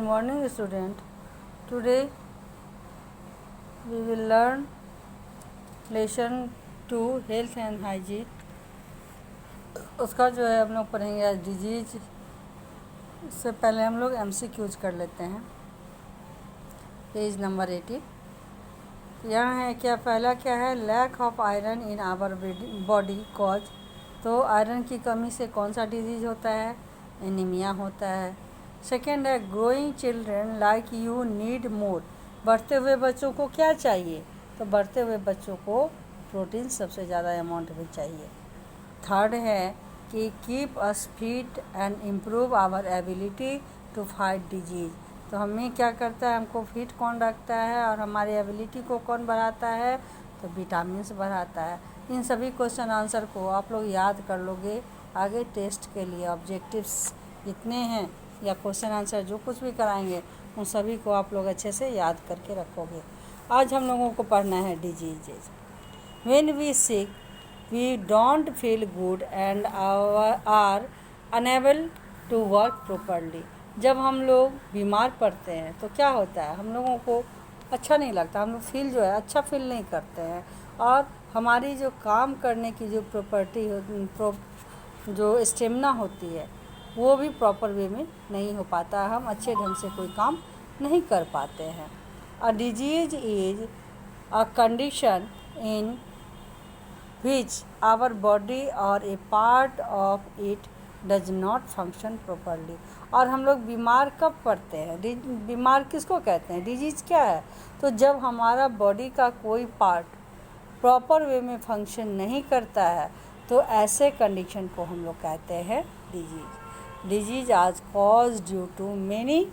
morning student. Today we will learn lesson 2 health and hygiene. उसका जो है हम लोग पढ़ेंगे आज डिजीज। इससे पहले हम लोग MCQs कर लेते हैं। पेज नंबर 80 यहाँ है। क्या पहला क्या है? Lack of iron in our body cause. तो आयरन की कमी से कौन सा डिजीज होता है? एनीमिया होता है। सेकेंड है growing children like you need more. बढ़ते हुए बच्चों को क्या चाहिए? तो बढ़ते हुए बच्चों को प्रोटीन सबसे ज़्यादा अमाउंट में चाहिए। थर्ड है कि keep us fit and improve our ability to fight disease. तो हमें क्या करता है? हमको फिट कौन रखता है और हमारी एबिलिटी को कौन बढ़ाता है? तो विटामिन्स बढ़ाता है। इन सभी क्वेश्चन आंसर को आप लोग याद कर लोगे आगे टेस्ट के लिए। ऑब्जेक्टिव्स जितने हैं या क्वेश्चन आंसर जो कुछ भी कराएंगे उन सभी को आप लोग अच्छे से याद करके रखोगे। आज हम लोगों को पढ़ना है diseases. When we sick we don't feel good and are unable to work properly. जब हम लोग बीमार पड़ते हैं तो क्या होता है? हम लोगों को अच्छा नहीं लगता। हम लोग फील जो है अच्छा फील नहीं करते हैं और हमारी जो काम करने की जो जो स्टेमिना होती है वो भी प्रॉपर वे में नहीं हो पाता। हम अच्छे ढंग से कोई काम नहीं कर पाते हैं। A disease is a condition in which our body और a part of it does not function properly. और हम लोग बीमार कब पड़ते हैं? बीमार किसको कहते हैं? डिजीज क्या है? तो जब हमारा बॉडी का कोई पार्ट प्रॉपर वे में फंक्शन नहीं करता है तो ऐसे कंडीशन को हम लोग कहते हैं disease. Disease is cause due to many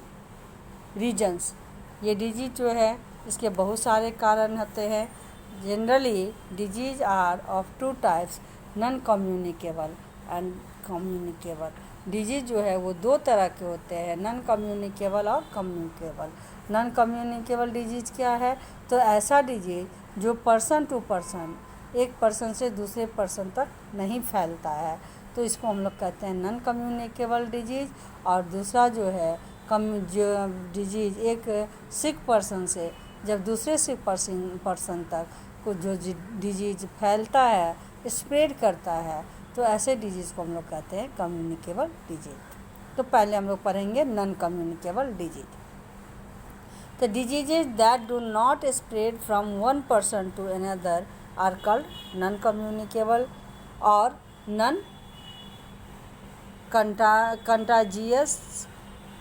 reasons. ये डिजीज जो है इसके बहुत सारे कारण होते हैं। Generally disease are of two types, non communicable and communicable. Disease जो है वो दो तरह के होते हैं, नॉन कम्युनिकेबल और कम्युनिकेबल। नॉन कम्युनिकेबल डिजीज क्या है? तो ऐसा डिजीज जो पर्सन टू पर्सन, एक पर्सन से दूसरे पर्सन तक नहीं फैलता है, तो इसको हम लोग कहते हैं नॉन कम्युनिकेबल डिजीज। और दूसरा जो है जो डिजीज एक सिक पर्सन से जब दूसरे सिक पर्सन तक को जो डिजीज फैलता है, स्प्रेड करता है, तो ऐसे डिजीज़ को हम लोग कहते हैं कम्युनिकेबल डिजीज। तो पहले हम लोग पढ़ेंगे नॉन कम्युनिकेबल डिजीज। तो diseases that do not spread from one person to another are called non communicable और नॉन कंटाजियस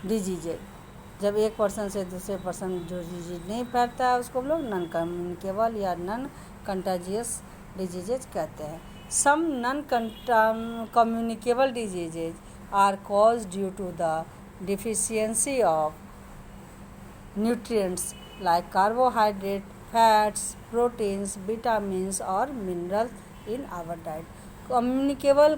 डिजीजेज। जब एक पर्सन से दूसरे पर्सन जो डिजीज नहीं फैलता है उसको हम लोग नॉन कम्युनिकेबल या नॉन कंटाजियस डिजीजेज कहते हैं। Some non-communicable diseases are caused due to the deficiency of nutrients like carbohydrate, fats, proteins, vitamins और minerals in our diet.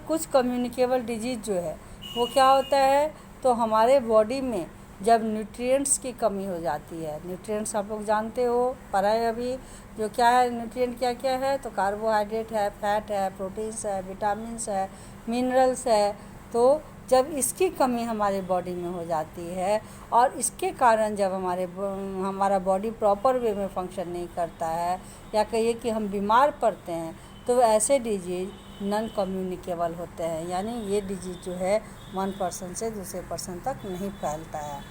कुछ कम्युनिकेबल डिजीज जो है वो क्या होता है? तो हमारे बॉडी में जब न्यूट्रिएंट्स की कमी हो जाती है, न्यूट्रिएंट्स आप लोग जानते हो, पढ़ा है अभी, जो क्या है न्यूट्रिएंट क्या क्या है? तो कार्बोहाइड्रेट है, फैट है, प्रोटीन्स है, विटामिन्स है, मिनरल्स है। तो जब इसकी कमी हमारे बॉडी में हो जाती है और इसके कारण जब हमारा बॉडी प्रॉपर वे में फंक्शन नहीं करता है या कहिए कि हम बीमार पड़ते हैं, तो ऐसे डिजीज नॉन कम्युनिकेबल होते हैं। यानी ये डिजीज जो है वन पर्सन से दूसरे पर्सन तक नहीं फैलता है।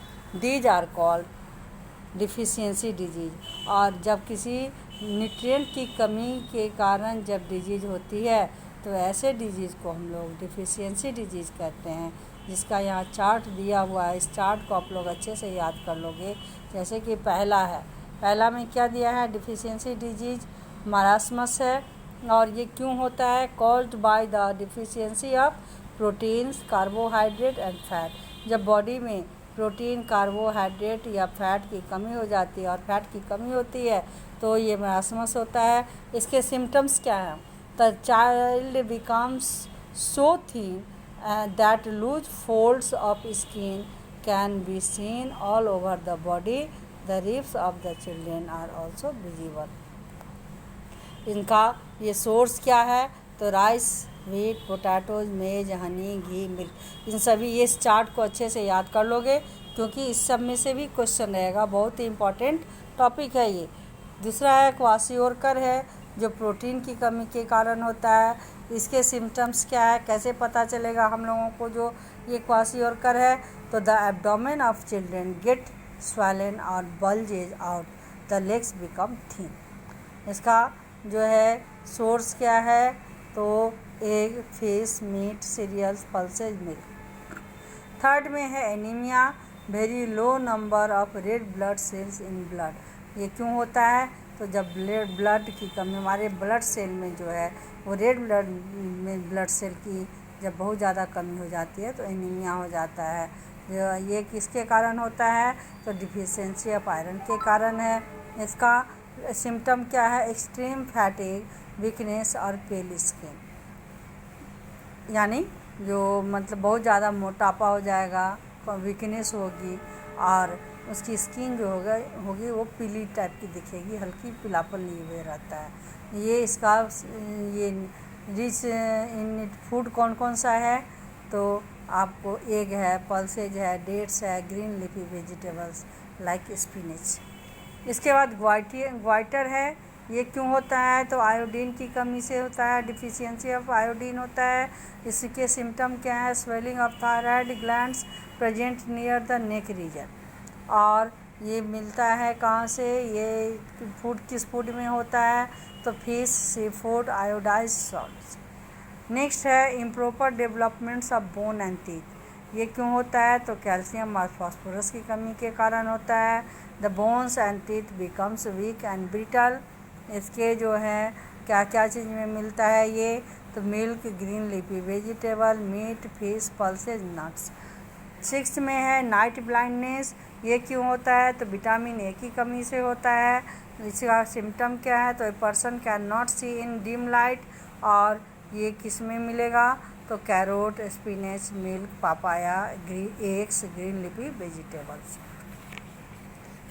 These are called deficiency disease. और जब किसी न्यूट्रिएंट की कमी के कारण जब डिजीज होती है तो ऐसे डिजीज़ को हम लोग डिफिशियंसी डिजीज़ कहते हैं, जिसका यहाँ चार्ट दिया हुआ है। इस चार्ट को आप लोग अच्छे से याद कर लोगे। जैसे कि पहला है, पहला में क्या दिया है? डिफिशियंसी डिजीज मरासमस है। और ये क्यों होता है? Caused by the deficiency of proteins, carbohydrate and fat. जब बॉडी में प्रोटीन, कार्बोहाइड्रेट या फैट की कमी हो जाती है और फैट की कमी होती है तो ये मरासमस होता है। इसके सिम्टम्स क्या हैं? The child becomes so thin that loose folds of skin can be seen all over the body. The ribs of the children are also visible. इनका ये सोर्स क्या है? तो राइस, व्हीट, पोटैटोज, मेज, हनी, घी, मिल्क। इन सभी ये इस चार्ट को अच्छे से याद कर लोगे क्योंकि इस सब में से भी क्वेश्चन रहेगा, बहुत ही इम्पॉर्टेंट टॉपिक है ये। दूसरा है क्वाशियोरकर है, जो प्रोटीन की कमी के कारण होता है। इसके सिम्टम्स क्या है, कैसे पता चलेगा हम लोगों को जो ये क्वाशियोरकर है? तो the abdomen of children get swollen और bulges out, the legs become thin. इसका जो है सोर्स क्या है? तो egg, fish, meat, cereals, pulses, milk. Third में है anaemia, very low number of red blood cells in blood. ये क्यों होता है? तो जब ब्लड की कमी, हमारे ब्लड सेल में जो है वो रेड ब्लड सेल की जब बहुत ज़्यादा कमी हो जाती है तो एनीमिया हो जाता है। ये किसके कारण होता है? तो डिफिशियंसी ऑफ आयरन के कारण है। इसका सिम्टम क्या है? एक्सट्रीम फैटिग, वीकनेस और पेल स्किन, यानी जो मतलब बहुत ज़्यादा मोटापा हो जाएगा, वीकनेस होगी और उसकी स्किन जो होगी वो पीली टाइप की दिखेगी, हल्की पीलापन लिए हुए रहता है। ये इसका ये रिच इन फूड कौन कौन सा है? तो आपको एग है, पल्सेज है, डेट्स है, green leafy vegetables like spinach. इसके बाद ग्वाइटर है। ये क्यों होता है? तो आयोडीन की कमी से होता है, डिफिशियंसी ऑफ आयोडीन होता है। इसके सिम्टम क्या है? Swelling of thyroid glands present near the neck region. और ये मिलता है कहाँ से? ये फूड किस फूड में होता है? तो fish, sea food, iodise salts. Next है improper developments of bone and teeth. ये क्यों होता है? तो कैल्शियम और फास्फोरस की कमी के कारण होता है। The bones and teeth becomes week and brittle. इसके जो है क्या क्या चीज़ में मिलता है ये? तो milk, green leafy vegetable, meat, fish, pulses, nuts. Sixth में है नाइट ब्लाइंडनेस। ये क्यों होता है? तो विटामिन ए की कमी से होता है। इसका सिम्टम क्या है? तो a person can not see in dim light. और ये किस में मिलेगा? तो carrot, spinach, milk, papaya, eggs, green leafy vegetables.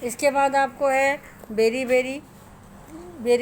इसके बाद आपको है बेरी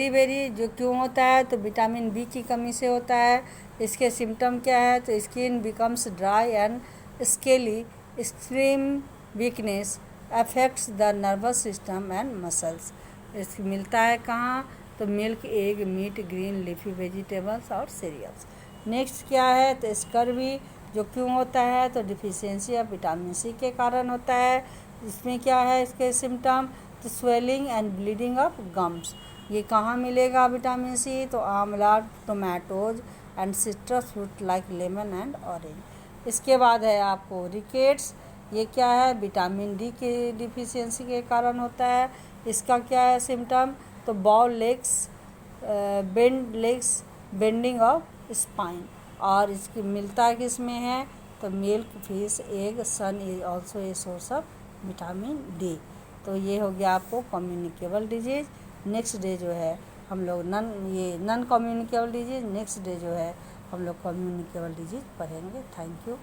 बेरी जो क्यों होता है? तो विटामिन बी की कमी से होता है। इसके सिम्टम क्या है? तो skin becomes dry and scaly, extreme weakness affects the nervous system and muscles. इसकी मिलता है कहाँ? तो milk, egg, meat, green leafy vegetables और सीरियल्स। नेक्स्ट क्या है? तो स्कर्वी जो क्यों होता है? तो डिफिशियंसी ऑफ विटामिन सी के कारण होता है। इसमें क्या है इसके सिम्टम? तो swelling and bleeding of gums. ये कहाँ मिलेगा विटामिन सी? तो आंवला, tomatoes and citrus fruit like lemon and orange. इसके बाद है आपको रिकेट्स। ये क्या है? विटामिन डी के डिफिशियंसी के कारण होता है। इसका क्या है सिम्टम? तो bow legs, bending of spine. और इसकी मिलता है किस में है? तो milk, fish, egg, sun is also a source of vitamin D. तो ये हो गया आपको कम्युनिकेबल डिजीज़। नेक्स्ट डे जो है हम लोग non communicable disease, next day जो है हम लोग कम्युनिकेबल डिजीज़ पढ़ेंगे। Thank you.